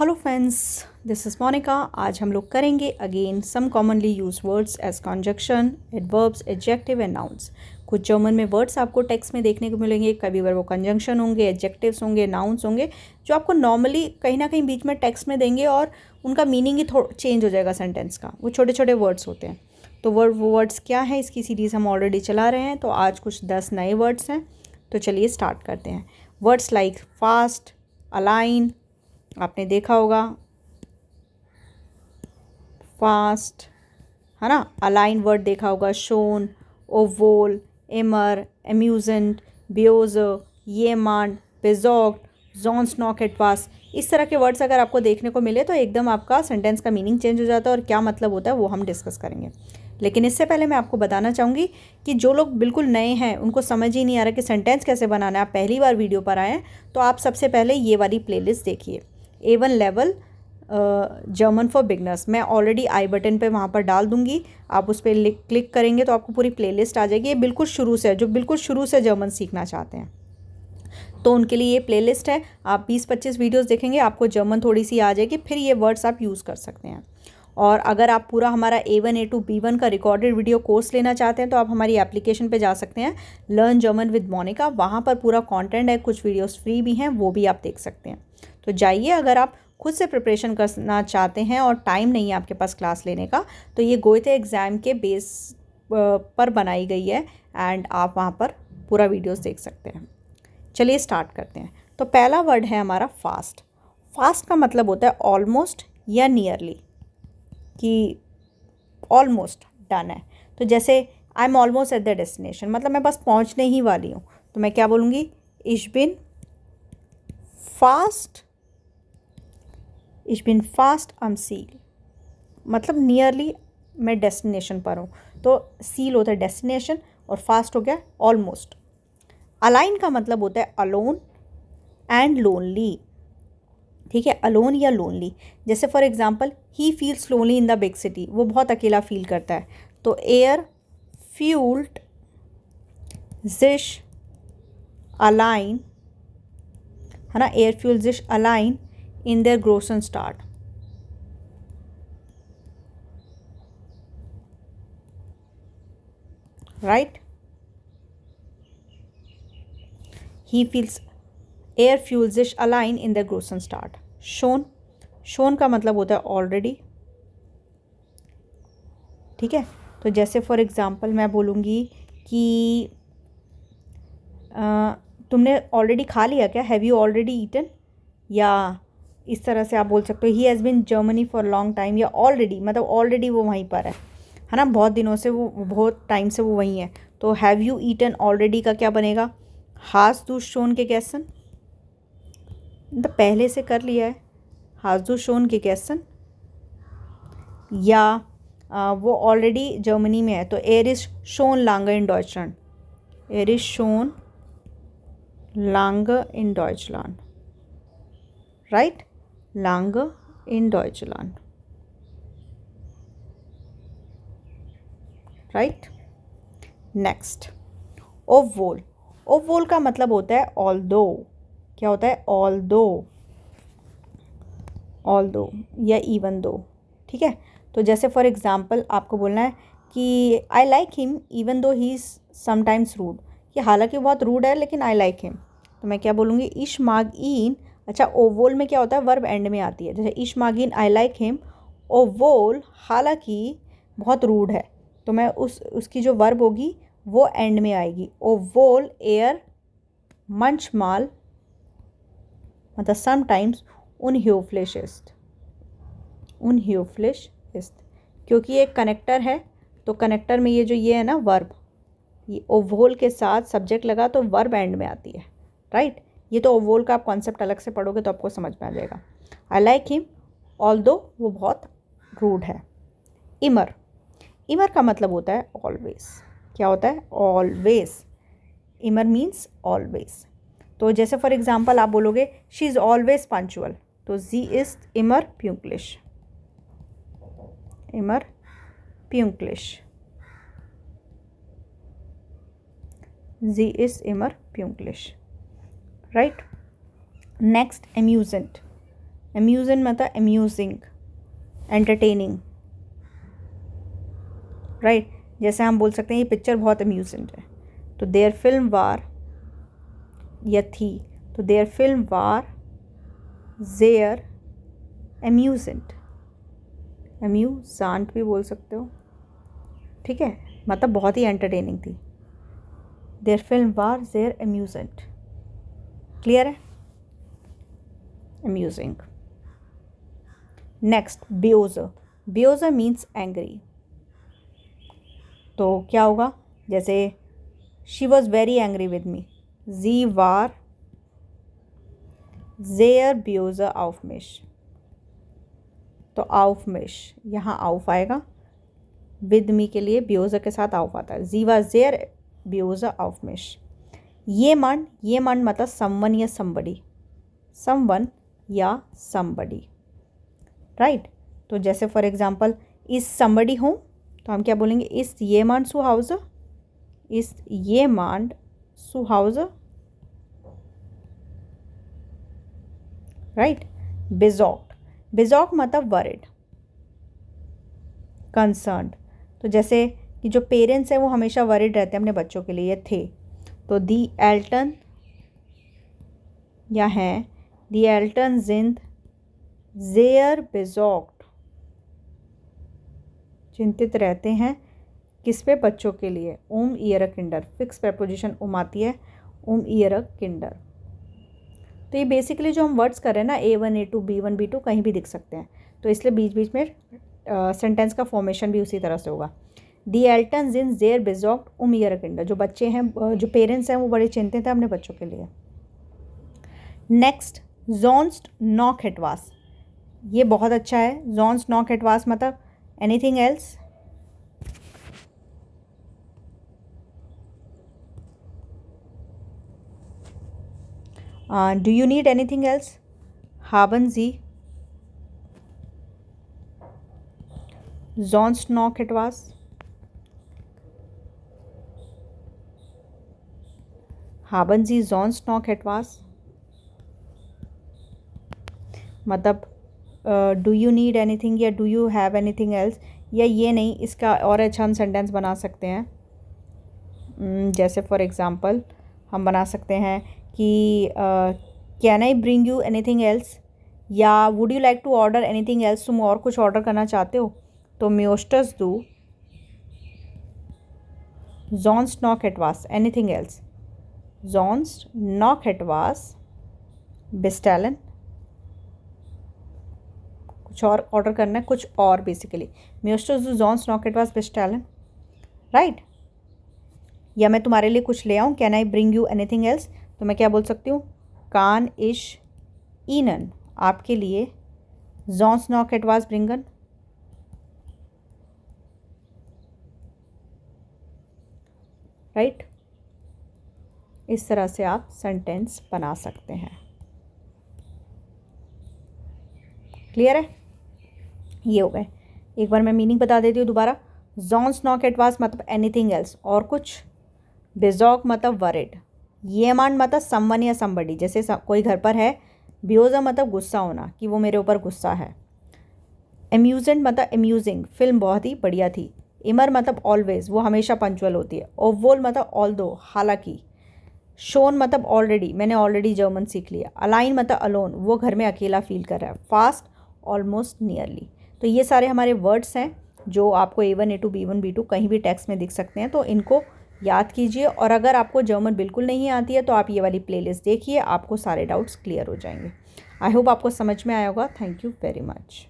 Hello friends, this is Monika. आज हम लोग करेंगे again some commonly use words as conjunction, adverbs, adjective and nouns. कुछ जर्मन में वर्ड्स आपको टेक्स्ट में देखने को मिलेंगे। कभी बार वो कंजंक्शन होंगे, एडजेक्टिव्स होंगे, नाउन्स होंगे, जो आपको नॉर्मली कहीं ना कहीं बीच में टेक्स्ट में देंगे और उनका मीनिंग ही थोड़ा चेंज हो जाएगा सेंटेंस का। वो छोटे छोटे वर्ड्स होते हैं। तो वो वर्ड्स क्या है, इसकी सीरीज़ हम ऑलरेडी चला रहे हैं। तो आज कुछ 10 नए वर्ड्स हैं। तो चलिए स्टार्ट करते हैं। वर्ड्स लाइक फास्ट, अलाइन, आपने देखा होगा फास्ट, है ना। अलाइन वर्ड देखा होगा। शोन, ओवोल, एमर, एम्यूजेंट, बियोजर, येमांड, बेजॉक्ट, जॉन्सनॉक, एटवास। इस तरह के वर्ड्स अगर आपको देखने को मिले तो एकदम आपका सेंटेंस का मीनिंग चेंज हो जाता है और क्या मतलब होता है वो हम डिस्कस करेंगे। लेकिन इससे पहले मैं आपको बताना चाहूँगी कि जो लोग बिल्कुल नए हैं, उनको समझ ही नहीं आ रहा कि सेंटेंस कैसे बनाना है, आप पहली बार वीडियो पर आए हैं, तो आप सबसे पहले ये वाली प्लेलिस्ट देखिए, A1 level German for beginners. मैं ऑलरेडी आई बटन पे वहाँ पर डाल दूँगी, आप उस पर क्लिक करेंगे तो आपको पूरी प्लेलिस्ट आ जाएगी। ये बिल्कुल शुरू से, जो बिल्कुल शुरू से जर्मन सीखना चाहते हैं तो उनके लिए ये प्लेलिस्ट है। आप 20-25 वीडियोस देखेंगे, आपको जर्मन थोड़ी सी आ जाएगी, फिर ये वर्ड्स आप यूज़ कर सकते हैं। और अगर आप पूरा हमारा A1, A2, B1 का रिकॉर्डेड वीडियो कोर्स लेना चाहते हैं तो आप हमारी एप्लीकेशन पे जा सकते हैं, लर्न जर्मन विद मोनिका। वहाँ पर पूरा कंटेंट है, कुछ वीडियोस फ्री भी हैं, वो भी आप देख सकते हैं। तो जाइए, अगर आप खुद से प्रिपरेशन करना चाहते हैं और टाइम नहीं है आपके पास क्लास लेने का, तो ये गोएथे एग्ज़ाम के बेस पर बनाई गई है एंड आप वहाँ पर पूरा वीडियोस देख सकते हैं। चलिए स्टार्ट करते हैं। तो पहला वर्ड है हमारा फास्ट। फास्ट का मतलब होता है ऑलमोस्ट या नियरली, कि ऑलमोस्ट डन है। तो जैसे I am almost at the destination, मतलब मैं बस पहुंचने ही वाली हूँ, तो मैं क्या बोलूँगी? इश बिन फास्ट, इश बिन फास्ट am सील, मतलब नियरली मैं डेस्टिनेशन पर हूँ। तो सील होता है डेस्टिनेशन और फास्ट हो गया ऑलमोस्ट। अलाइन का मतलब होता है अलोन एंड लोनली, ठीक है, अलोन या लोनली। जैसे for example, he feels lonely in the big city, वो बहुत अकेला फील करता है। तो एयर फ्यूल्ड जिश अलाइन, है ना, एयर फ्यूल जिश अलाइन इन देयर ग्रोसन स्टार्ट। राइट, ही फील्स एयर फ्यूल जिश अलाइन इन देयर ग्रोसन स्टार्ट। शोन, शोन का मतलब होता है ऑलरेडी, ठीक है। तो जैसे फॉर एग्जांपल मैं बोलूँगी कि तुमने ऑलरेडी खा लिया क्या, हैव यू ऑलरेडी ईटन, या इस तरह से आप बोल सकते हो he has been Germany for long time, या ऑलरेडी मतलब ऑलरेडी वो वहीं पर है ना, बहुत दिनों से, वो बहुत टाइम से वो वहीं है। तो हैव यू ईटन ऑलरेडी का क्या बनेगा? हाज दू शोन के गैसन, मतलब पहले से कर लिया है, हाज दू शोन के गैसन। या वो ऑलरेडी जर्मनी में है, तो एर इज शोन लांगर इन डॉइचलैंड, एर इज शोन लांगर इन डॉइचलैंड, राइट, लांगर इन डॉइचलैंड, राइट। नेक्स्ट, ओवोल। ओवोल का मतलब होता है ऑल्दो, क्या होता है? ऑल्दो, ऑल्दो या इवन दो, ठीक है। तो जैसे फॉर एग्जांपल आपको बोलना है कि I like him even though he is sometimes rude, कि हालांकि बहुत रूड है लेकिन आई लाइक हिम। तो मैं क्या बोलूँगी? इश मागीन। अच्छा, ओवोल में क्या होता है? वर्ब एंड में आती है। जैसे इश मागीन आई लाइक हिम, ओवोल हालांकि बहुत रूड है, तो मैं उसकी जो वर्ब होगी वो एंड में आएगी। ओवोल एयर मंचमाल, मतलब समटाइम्स उनह्यूफ्लिश इस्ट, उनह्यूफ्लिश इस्ट, क्योंकि ये कनेक्टर है, तो कनेक्टर में ये है ना वर्ब, ये ओवोल के साथ सब्जेक्ट लगा तो वर्ब एंड में आती है, राइट। ये तो ओवोल का आप कॉन्सेप्ट अलग से पढ़ोगे तो आपको समझ में आ जाएगा। आई लाइक हिम ऑल्दो वो बहुत रूड है। इमर, इमर का मतलब होता है ऑलवेज, क्या होता है? ऑलवेज, इमर मीन्स ऑलवेज। तो जैसे फॉर एग्जांपल आप बोलोगे शी इज़ ऑलवेज पंक्चुअल, तो जी इज इमर प्यूंक्लिश, इमर प्यूंक्लिश, जी इज इमर प्यूंक्लिश, राइट। नेक्स्ट, एम्यूजेंट। एम्यूजेंट मतलब एम्यूजिंग, एंटरटेनिंग, राइट। जैसे हम बोल सकते हैं ये पिक्चर बहुत अम्यूजेंट है, तो देयर फिल्म वार या थी, तो देयर फिल्म वार जेयर एम्यूजेंट, एम्यूजांट भी बोल सकते हो, ठीक है, मतलब बहुत ही एंटरटेनिंग थी। देयर फिल्म वार जेयर एम्यूजेंट, क्लियर है, एम्यूजिंग। नेक्स्ट बेओजर, बेओजर मीन्स एंग्री, तो क्या होगा, जैसे she was very angry with me, जी वार जेयर बेओजर आउफ मिश, तो आउफ मिश यहाँ आउफ आएगा, विद मी के लिए बेओजर के साथ आउफ आता है, जी वार जेयर बेओजर आउफ मिश। ये मान मतलब समवन या समबडी, समवन या समबडी, राइट। तो जैसे for example is somebody home, तो हम क्या बोलेंगे, इस ये मान सु हाउस, इस ये मान सु हाउस, राइट। बेजॉक्ड, बेजॉक्ड मतलब वरिड, कंसर्न्ड, तो जैसे कि जो पेरेंट्स हैं वो हमेशा वरिड रहते हैं अपने बच्चों के लिए, ये थे, तो दी एल्टन या हैं, दी एल्टन जिंद जेयर बेजॉक्ड, चिंतित रहते हैं किस पे, बच्चों के लिए, ईयर किंडर, फिक्स प्रेपोजिशन आती है, ईयर किंडर। तो ये बेसिकली जो हम वर्ड्स कर रहे हैं ना, A1 A2 B1 B2 कहीं भी दिख सकते हैं, तो इसलिए बीच बीच में सेंटेंस का फॉर्मेशन भी उसी तरह से होगा। दी एल्टन जिन जेयर बेजॉक्ड ईयर किंडर, जो बच्चे हैं, जो पेरेंट्स हैं वो बड़े चिंतित हैं अपने बच्चों के लिए। नेक्स्ट जोन्स्ट नॉक हेटवास, ये बहुत अच्छा है, जोन्स नॉक हेटवास मतलब anything else, do you need anything else, haben Sie sonst noch etwas, haben Sie sonst noch etwas, मतलब डू यू नीड एनीथिंग या do you have anything else, या ये नहीं, इसका और अच्छा हम सेंटेंस बना सकते हैं, जैसे फॉर एग्ज़ाम्पल हम बना सकते हैं कि can I bring you anything else, या would you like to order anything else, तुम और कुछ ऑर्डर करना चाहते हो, तो म्योस्टस दू जोन्स नॉक एटवास एनीथिंग एल्स, जोन्स नॉक एटवास बेस्टैलन, कुछ और ऑर्डर करना है, कुछ और, बेसिकली म्योस्टस दू जोन्स नॉक एटवास बेस्टैलन, राइट। या मैं तुम्हारे लिए कुछ ले आऊँ, can I bring you anything else, तो मैं क्या बोल सकती हूँ, कान इश ईनन, आपके लिए जोन्स नॉक एटवास ब्रिंगन, राइट। इस तरह से आप सेंटेंस बना सकते हैं, क्लियर है, ये हो गए। एक बार मैं मीनिंग बता देती हूँ दोबारा, जोन्स नॉक एटवास मतलब एनीथिंग एल्स और कुछ, बेजॉक मतलब वरिड, ये मान मतलब समवन या समबडी, जैसे कोई घर पर है, बेओजा मतलब गुस्सा होना कि वो मेरे ऊपर गुस्सा है, एम्यूजेंट मतलब एम्यूजिंग, फिल्म बहुत ही बढ़िया थी, इमर मतलब ऑलवेज, वो हमेशा पंचुअल होती है, ओवोल मतलब ऑल दो, हालांकि, शोन मतलब ऑलरेडी, मैंने ऑलरेडी जर्मन सीख लिया, अलाइन मतलब अलोन, वो घर में अकेला फील कर रहा है, फास्ट ऑलमोस्ट नियरली। तो ये सारे हमारे वर्ड्स हैं जो आपको A1 A2 B1 B2 कहीं भी टेक्स्ट में दिख सकते हैं, तो इनको याद कीजिए, और अगर आपको जर्मन बिल्कुल नहीं आती है तो आप ये वाली प्लेलिस्ट देखिए, आपको सारे डाउट्स क्लियर हो जाएंगे। आई होप आपको समझ में आया होगा। Thank you very much.